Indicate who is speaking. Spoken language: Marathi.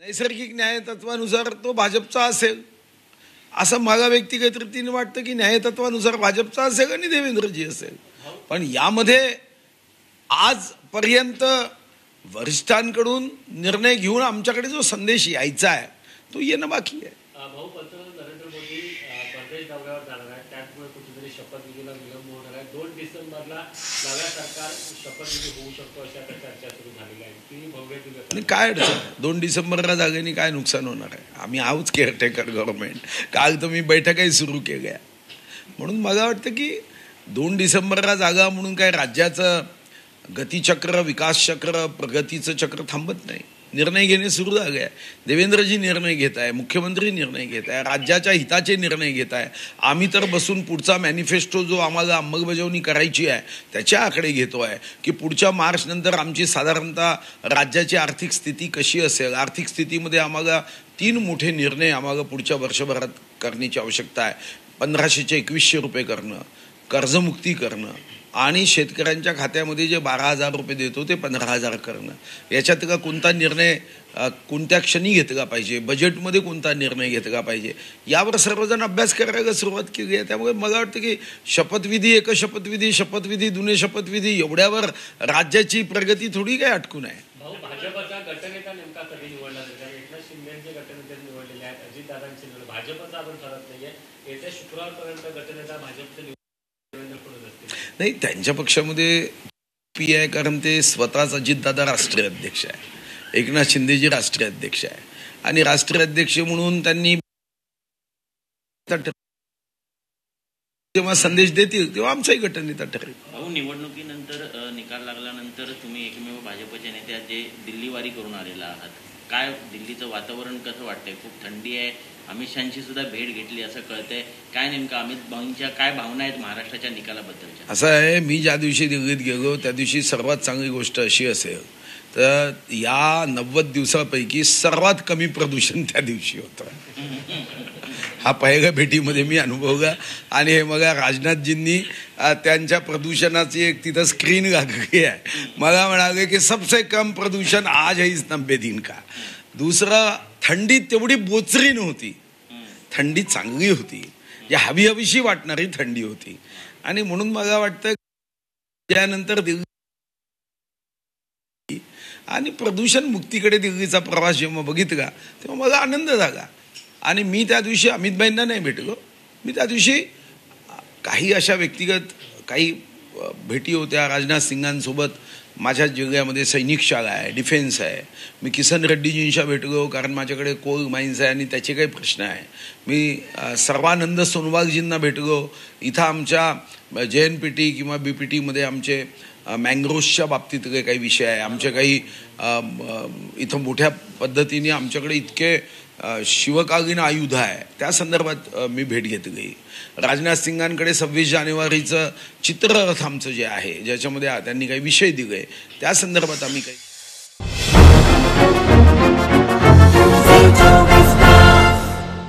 Speaker 1: नैसर्गिक न्यायतत्वानुसार तो भाजपचा असेल असं मला व्यक्तिगत रीतीने वाटतं की न्यायतत्वानुसार भाजपचा असेल आणि देवेंद्रजी असेल. पण यामध्ये आजपर्यंत वरिष्ठांकडून निर्णय घेऊन आमच्याकडे जो संदेश यायचा आहे तो येणं बाकी आहे.
Speaker 2: भाऊ नरेंद्र मोदी परदेश दौऱ्यावर जाणार आहे, त्यामुळे कुठेतरी शपथविधीला विलंब होणार आहे. 2 डिसेंबरला नव्या सरकार शपथविधी होऊ शकतो अशा चर्चा सुरू झालेली आहे. ती भव्य
Speaker 1: आणि काय अडचण 2 डिसेंबरला जागेने काय नुकसान होणार आहे. आम्ही आहोत केअरटेकर गव्हर्नमेंट. काल तर मी बैठकाही सुरू केल्या. म्हणून मला वाटतं की 2 डिसेंबरला जागा म्हणून काय राज्याचं गतिचक्र, विकासचक्र, प्रगतीचं चक्र थांबत नाही. निर्णय घेणे सुरू झाले आहे. देवेंद्रजी निर्णय घेत आहे, मुख्यमंत्री निर्णय घेत आहे, राज्याच्या हिताचे निर्णय घेत आहे. आम्ही तर बसून पुढचा मॅनिफेस्टो जो आम्हाला अंमलबजावणी करायची आहे त्याच्या आकडे घेतो आहे की पुढच्या मार्च नंतर आमची साधारणतः राज्याची आर्थिक स्थिती कशी असेल. आर्थिक स्थितीमध्ये आम्हाला 3 मोठे निर्णय आम्हाला पुढच्या वर्षभरात करण्याची आवश्यकता आहे. 1500चे 2100 रुपये करणं, कर्जमुक्ती करणं आणि शेतकऱ्यांच्या खात्यामध्ये जे 12,000 रुपये देतो ते 15,000 करणं. याच्यात का कोणता निर्णय कोणत्या क्षणी घेतला पाहिजे, बजेटमध्ये कोणता निर्णय घेतला पाहिजे, यावर सर्वजण अभ्यास करायला सुरुवात केली आहे. त्यामुळे मला वाटतं की शपथविधी, एक शपथविधी जुने शपथविधी एवढ्यावर राज्याची प्रगती थोडी काय अटकून आहे.
Speaker 2: भाजपचा गटनेता नेमका कधी निवडला जाईल? एकनाथ शिंदेचे गटनेते निवडलेले आहेत, अजितदादांचे निवड, भाजपचा आपण ठरत नाहीये. येत्या शुक्रवारपर्यंत गटनेता भाजपचे
Speaker 1: नाही. त्यांच्या पक्षामध्ये पी आहे कारण ते स्वतःच अजितदादा राष्ट्रीय अध्यक्ष आहे, एकनाथ शिंदेजी राष्ट्रीय अध्यक्ष आहे आणि राष्ट्रीय अध्यक्ष म्हणून त्यांनी जेव्हा संदेश देतील तेव्हा आमचाही गटनेता ठरेल.
Speaker 3: भाऊ, निवडणुकीनंतर निकाल लागल्यानंतर तुम्ही एकमेव भाजपचे नेते जे दिल्लीवारी करून आलेला आहात. काय दिल्लीचं वातावरण कसं वाटतंय? खूप थंडी आहे. अमित शहांची सुद्धा भेट घेतली असं कळतंय. काय नेमकं अमित भाऊंच्या काय भावना आहेत महाराष्ट्राच्या निकालाबद्दलच्या?
Speaker 1: असं आहे, मी ज्या दिवशी दिल्लीत गेलो त्या दिवशी सर्वात चांगली गोष्ट अशी असेल तर या 90 दिवसापैकी सर्वात कमी प्रदूषण त्या दिवशी होतं. हा पहिल्या भेटीमध्ये मी अनुभवला. आणि हे मग राजनाथजींनी त्यांच्या प्रदूषणाची एक तिथं स्क्रीन लागली आहे. मला म्हणाले की सबसे कम प्रदूषण आज है इस 90 दिन का. दुसरं, थंडी तेवढी बोचरी नव्हती, थंडी चांगली होती, जी हवी हवीशी वाटणारी थंडी होती. आणि म्हणून मला वाटतं त्यानंतर दिल्ली आणि प्रदूषण मुक्तीकडे दिल्लीचा प्रवास जेव्हा बघितला तेव्हा मला आनंद झाला. आणि मी त्या दिवशी अमितभाईंना नाही भेटलो. मी त्या दिवशी काही अशा व्यक्तिगत काही भेटी होत्या. राजनाथ सिंगांसोबत माझ्या जिल्ह्यामध्ये सैनिक शाळा आहे, डिफेन्स आहे. मी किसन रेड्डीजींच्या भेटलो कारण माझ्याकडे कोल माइन्स आहे आणि त्याचे काही प्रश्न आहे. मी सर्वानंद सोनवालजींना भेटलो. इथं आमच्या JNPT किंवा BPTमध्ये आमचे मँग्रोव्सच्या बाबतीतले काही विषय आहे. आमचे काही इथं मोठ्या पद्धतीने आमच्याकडे इतके शिवकालीन आयुध आहे त्या संदर्भात मी भेट घेतली. राजनाथ सिंगांकडे 26 जानेवारीचं चित्ररथ आमचं जे आहे ज्याच्यामध्ये त्यांनी काही विषय दिले त्या संदर्भात आम्ही काही